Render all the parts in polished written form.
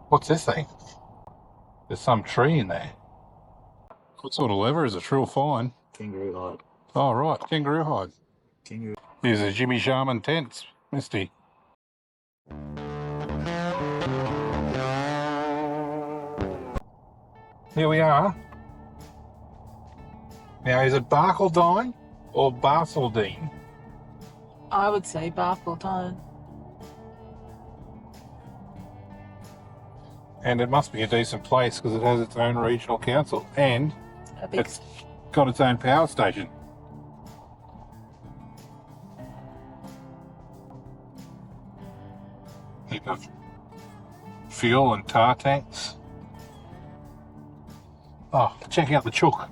What's this thing? There's some tree in there. What sort of leather is it? Real fine. Kangaroo hide. Oh, right. Kangaroo hide. Kangaroo. These are Jimmy Sharman tents, Misty. Here we are. Now, is it Barcaldine or Barcaldine? I would say Barcaldine. And it must be a decent place because it has its own regional council and it's got its own power station. Heap of fuel and tar tanks. Oh, check out the chook.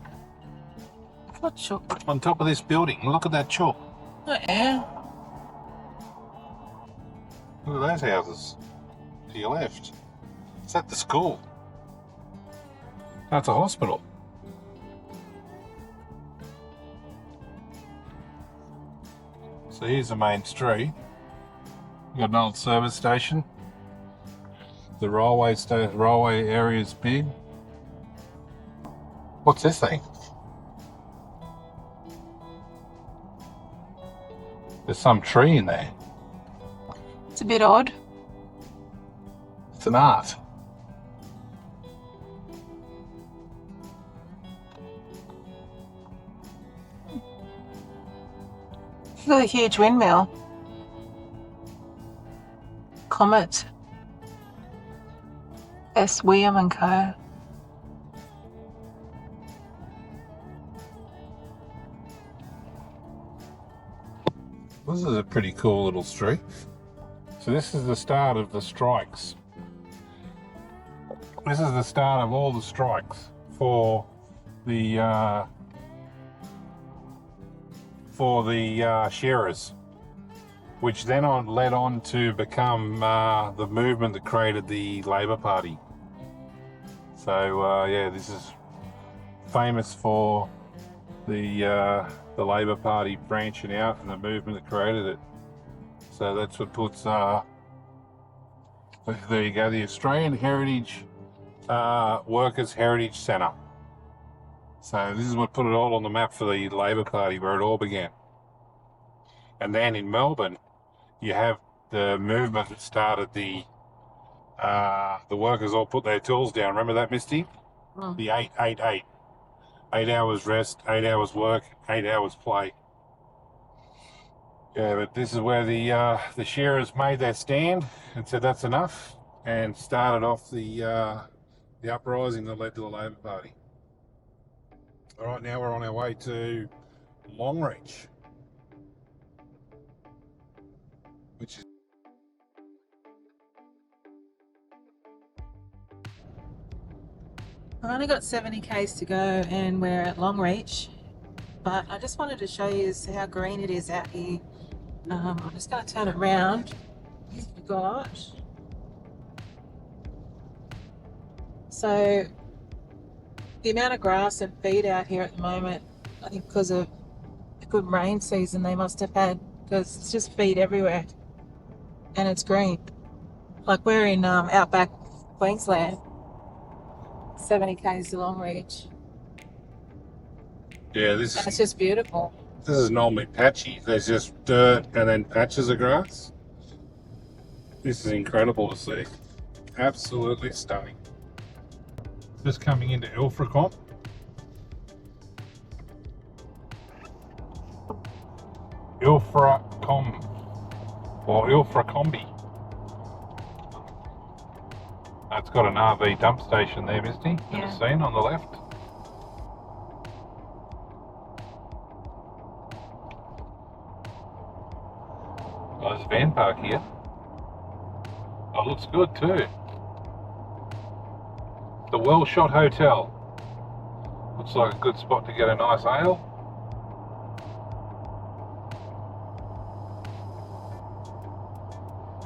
What chook? On top of this building. Look at that chook. Oh, yeah. Look at those houses to your left. Is that the school? That's a hospital. So here's the main street. You've got an old service station. The railway area is big. What's this thing? There's some tree in there. It's a bit odd. It's an art. Look at a huge windmill. Comet. S. William and Co. This is a pretty cool little street. So this is the start of the strikes. This is the start of all the strikes for the shearers, which then led on to become the movement that created the Labor Party. So yeah, this is famous for the Labor Party branching out and the movement that created it. So that's what puts there you go, the Australian Heritage Workers Heritage Centre. So this is what put it all on the map for the Labor Party, where it all began. And then in Melbourne, you have the movement that started the workers all put their tools down. Remember that, Misty? The 8-8-8. 8 hours rest, 8 hours work, 8 hours play. Yeah, but this is where the shearers made their stand and said that's enough, and started off the uprising that led to the Labor Party. All right, now we're on our way to Longreach, which is I've only got 70 k's to go and we're at Longreach, but I just wanted to show you how green it is out here. I'm just going to turn it around. We've got so the amount of grass and feed out here at the moment, I think because of a good rain season they must have had, because it's just feed everywhere and it's green. Like we're in outback Queensland. 70 k's to Longreach. yeah, It's just beautiful. This is normally patchy. There's just dirt and then patches of grass. This is incredible to see. Absolutely stunning. Just coming into Ilfracombe. Or Ilfracombe. It's got an RV dump station there, Misty, in the scene on the left. Oh, there's a van park here. Oh, it looks good too. The Well Shot Hotel. Looks like a good spot to get a nice ale.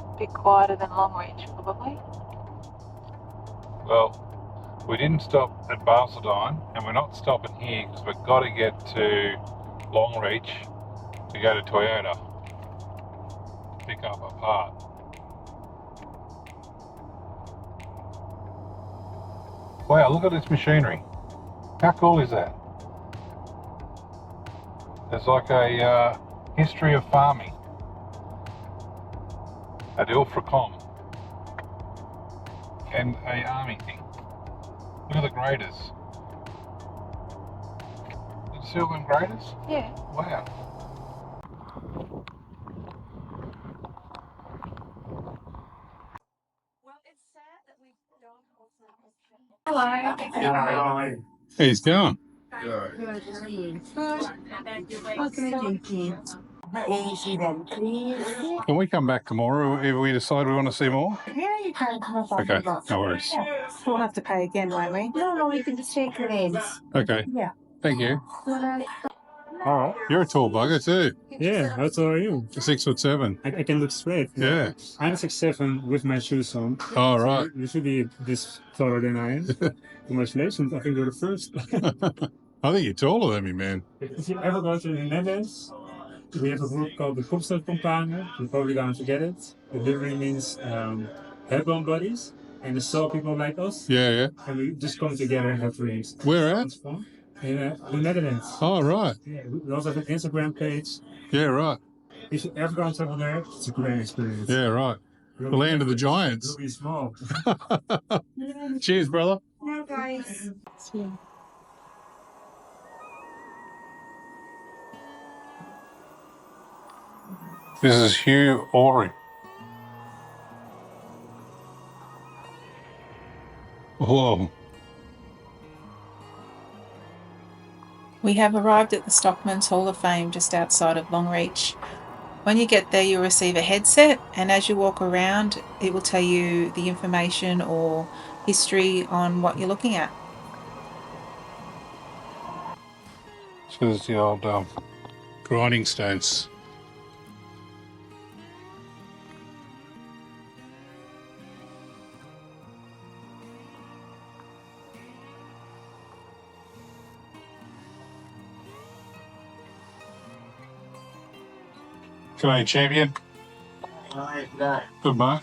A bit quieter than Longreach, probably. Well, we didn't stop at Barcaldine, and we're not stopping here because we've got to get to Longreach to go to Toyota. Pick up a part. Wow, look at this machinery. How cool is that? There's like a history of farming at Ilfracombe and a army thing. Look at the graders. Did you see all them graders? Yeah. Wow. Hello. He's going. Good. What can I do for you? Easy then, please. Can we come back tomorrow if we decide we want to see more? Yeah, you can come up on Okay, the bus. no worries. We'll have to pay again, won't we? No, we can just take your names. Okay, Yeah. thank you. Well, All right. You're a tall bugger too. Yeah, how tall are you? 6'7". I can look straight. Yeah. I'm 6'7" with my shoes on. All right. You should be this taller than I am. Congratulations, I think you're the first. I think you're taller than me, man. If you ever go to the Netherlands, we have a group called the Kopstadcompagnen. You're probably going to get it. The literally means headbone buddies. And it's so people like us. Yeah, yeah. And we just come together and have drinks. Where at? It's fun. In the Netherlands. Oh, right. Yeah, we also have an Instagram page. Yeah, right. If you ever go over there, it's a great experience. Yeah, right. The land of the giants. It'll be small. Cheers, brother. no, guys. This is Hugh Orry. Whoa. We have arrived at the Stockman's Hall of Fame just outside of Longreach. When you get there, you'll receive a headset, and as you walk around, it will tell you the information or history on what you're looking at. So there's the old grinding stones. G'day, champion. Good, mate.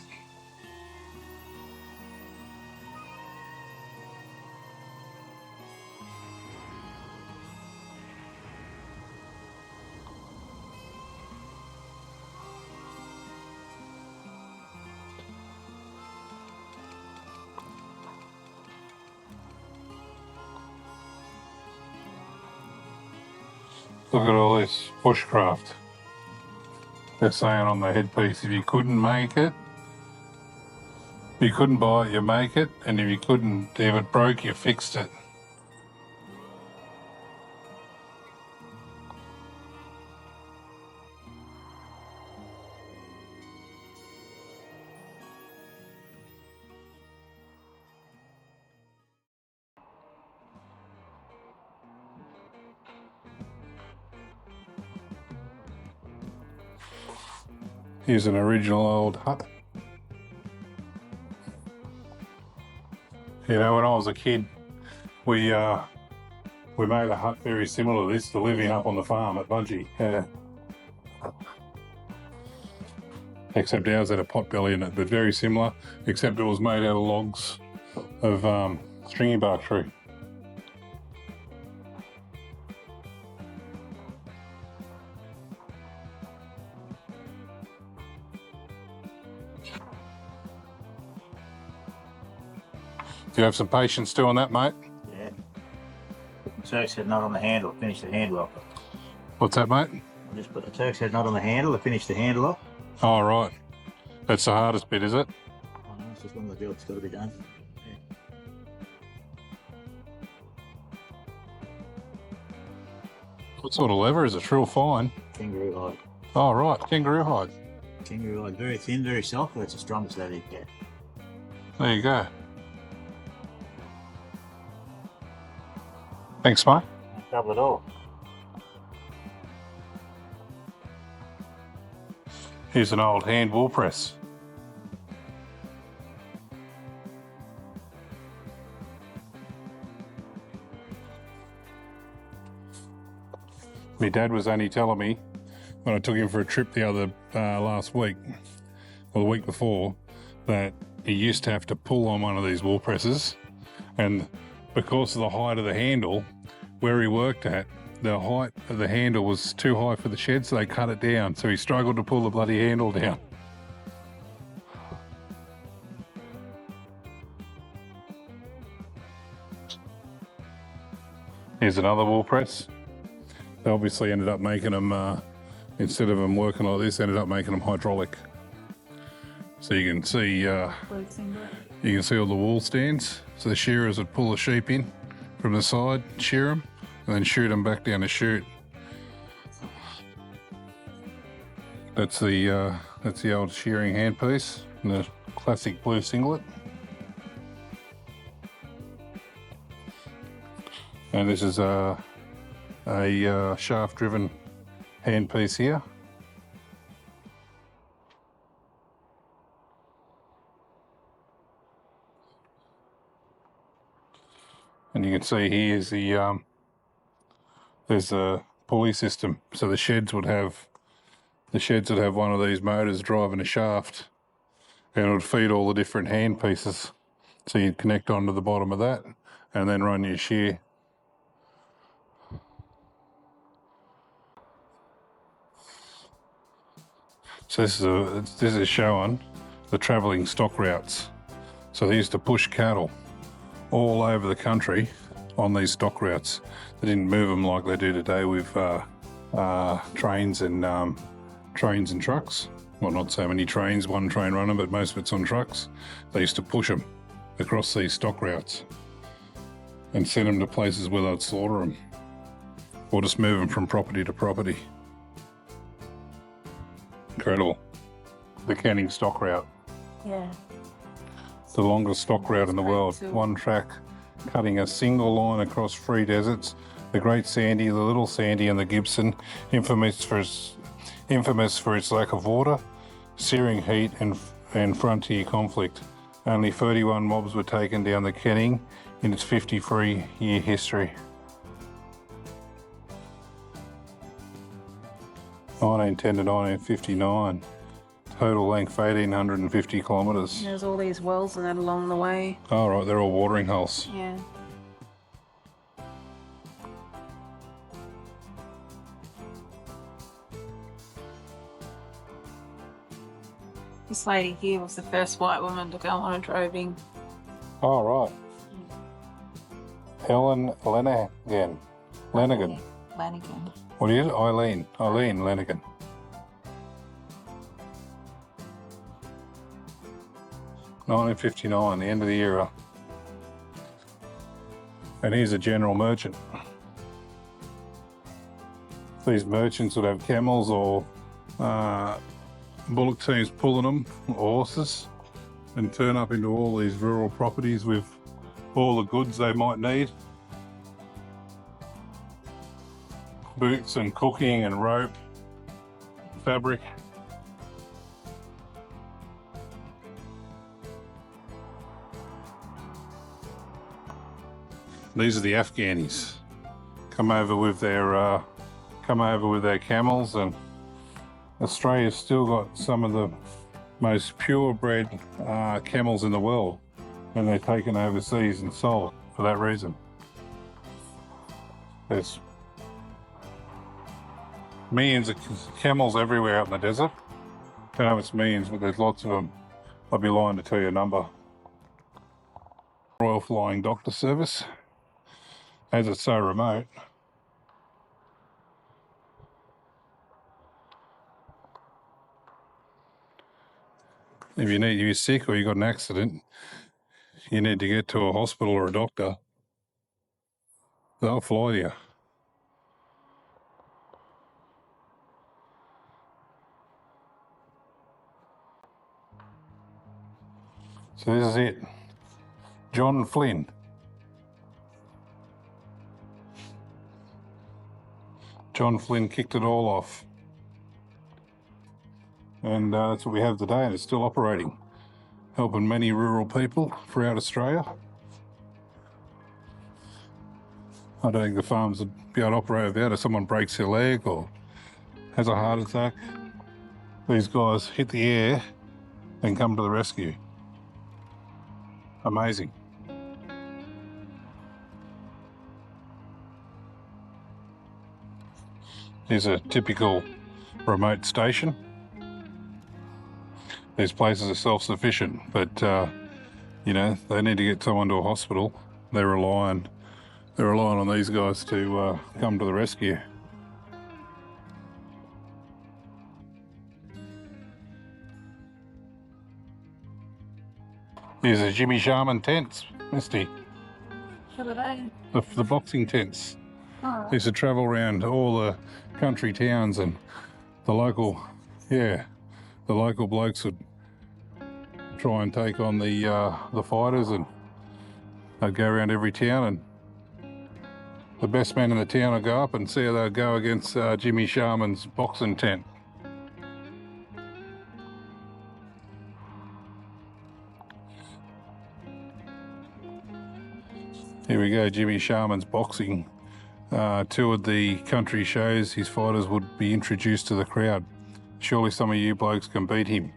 Look at all this bushcraft. They're saying on the headpiece, if you couldn't make it, if you couldn't buy it, you make it, and if you couldn't, if it broke, you fixed it. Here's an original old hut. You know, when I was a kid, we made a hut very similar to this, to living up on the farm at Bungie. Yeah. Except ours had a pot belly in it, but very similar, except it was made out of logs of stringy bark tree. Do you have some patience doing that, mate? Yeah. Turk's head nut on the handle, finish the handle off. What's that, mate? I just put the Turk's head nut on the handle to finish the handle off. Oh, right. That's the hardest bit, is it? Oh, no, it's just one of the jobs got to be done. Yeah. What sort of leather is it? It's real fine. Kangaroo hide. Oh, right. Kangaroo hide. Kangaroo hide, very thin, very soft, but it's the strongest leather you can get. There you go. Thanks, mate. No trouble at all. Here's an old hand wool press. My dad was only telling me when I took him for a trip the other last week, or the week before, that he used to have to pull on one of these wool presses, And because of the height of the handle, where he worked at, the height of the handle was too high for the shed, so they cut it down. So he struggled to pull the bloody handle down. Here's another wool press. They obviously ended up making them, instead of them working like this, ended up making them hydraulic. So you can see all the wool stands. So the shearers would pull the sheep in from the side, shear them, and then shoot them back down the chute. That's the old shearing handpiece and the classic blue singlet. And this is a shaft-driven handpiece here. And you can see here's there's a pulley system. So the sheds would have one of these motors driving a shaft, and it would feed all the different hand pieces. So you'd connect onto the bottom of that and then run your shear. So this is showing the travelling stock routes. So they used to push cattle all over the country on these stock routes. They didn't move them like they do today with trains and trucks. Well, not so many trains, one train running, but most of it's on trucks. They used to push them across these stock routes and send them to places where they'd slaughter them, or just move them from property to property. Incredible. The Canning stock route. Yeah. It's the longest stock route in the world. One track cutting a single line across 3 deserts. The Great Sandy, the Little Sandy and the Gibson, infamous for its lack of water, searing heat and frontier conflict. Only 31 mobs were taken down the Canning in its 53-year history. 1910 to 1959. Total length 1,850 kilometres. There's all these wells and that along the way. Oh, right, they're all watering holes. Yeah. This lady here was the first white woman to go on a droving. Oh, right. Helen Lanigan. Lanigan. What is it? Eileen Lanigan. (1959), the end of the era. And here's a general merchant. These merchants would have camels or bullock teams pulling them, or horses, and turn up into all these rural properties with all the goods they might need. Boots and cooking and rope, fabric. These are the Afghanis. Come over with their camels, and Australia's still got some of the most purebred camels in the world, and they're taken overseas and sold for that reason. There's millions of camels everywhere out in the desert. Don't know if it's millions, but there's lots of them. I'd be lying to tell you a number. Royal Flying Doctor Service. As it's so remote, if you're sick or you got an accident, you need to get to a hospital or a doctor, they'll fly you. So this is it. John Flynn. John Flynn kicked it all off. And that's what we have today, and it's still operating, helping many rural people throughout Australia. I don't think the farms would be able to operate without it. If someone breaks their leg or has a heart attack, these guys hit the air and come to the rescue. Amazing. Here's a typical remote station. These places are self-sufficient, but you know, they need to get someone to a hospital. They're relying on these guys to come to the rescue. Here's the Jimmy Sharman tents, Misty. What are they? The boxing tents. Oh. They used to travel around all the country towns, and the local blokes would try and take on the fighters, and they'd go around every town, and the best man in the town would go up and see how they'd go against Jimmy Sharman's boxing tent. Here we go, Jimmy Sharman's boxing. Toured the country shows. His fighters would be introduced to the crowd. Surely some of you blokes can beat him.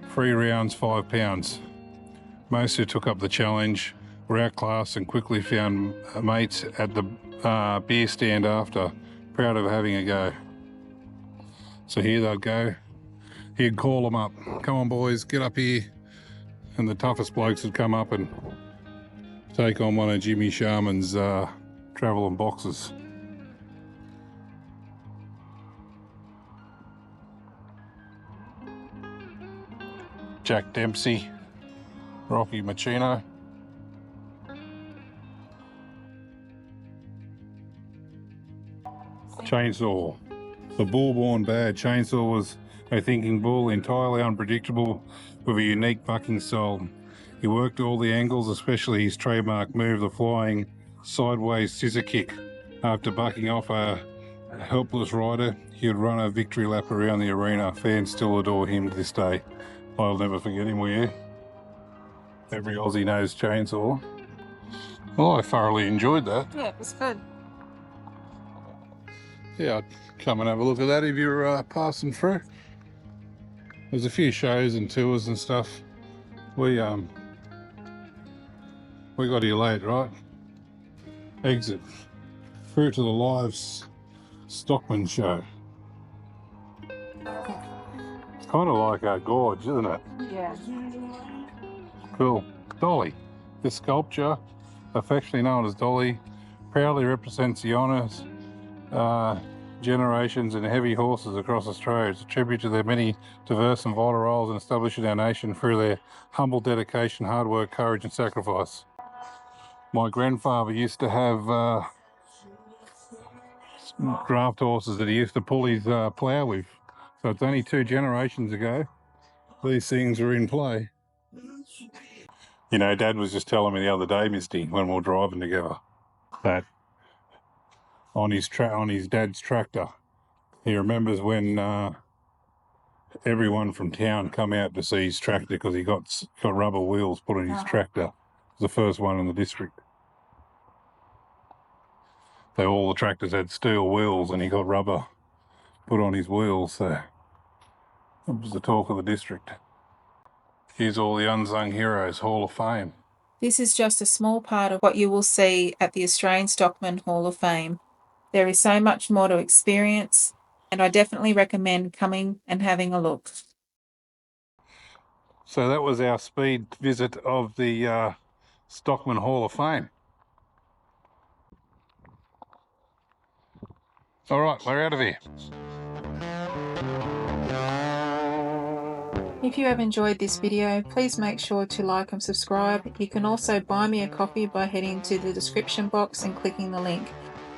3 rounds, 5 pounds. Most who took up the challenge were outclassed and quickly found mates at the beer stand after, proud of having a go. So here they'd go. He'd call them up. Come on boys, get up here. And the toughest blokes would come up and take on one of Jimmy Sharman's travelling boxes. Jack Dempsey, Rocky Machino. Chainsaw. The bull born bad. Chainsaw was a thinking bull, entirely unpredictable, with a unique bucking style. He worked all the angles, especially his trademark move, the flying sideways scissor kick. After bucking off a helpless rider, he would run a victory lap around the arena. Fans still adore him to this day. I'll never forget him, will you? Every Aussie knows Chainsaw. Well, I thoroughly enjoyed that. Yeah, it was good. Yeah, I'd come and have a look at that if you're passing through. There's a few shows and tours and stuff. We got here late, right? Exit. Through to the live Stockman show. It's kind of like a gorge, isn't it? Yeah. Cool. Dolly. This sculpture, affectionately known as Dolly, proudly represents the honours, generations and heavy horses across Australia. It's a tribute to their many diverse and vital roles in establishing our nation through their humble dedication, hard work, courage and sacrifice. My grandfather used to have draft horses that he used to pull his plough with. So it's only 2 generations ago these things were in play. You know, Dad was just telling me the other day, Misty, when we were driving together, that on his dad's tractor, he remembers when everyone from town come out to see his tractor because he got rubber wheels put on his tractor. It was the first one in the district. All the tractors had steel wheels and he got rubber put on his wheels, so it was the talk of the district. Here's all the Unsung Heroes Hall of Fame. This is just a small part of what you will see at the Australian Stockman Hall of Fame. There is so much more to experience, and I definitely recommend coming and having a look. So that was our speed visit of the Stockman Hall of Fame. All right, we're out of here. If you have enjoyed this video, please make sure to like and subscribe. You can also buy me a coffee by heading to the description box and clicking the link.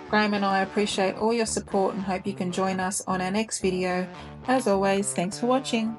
Grahame and I appreciate all your support and hope you can join us on our next video. As always, thanks for watching.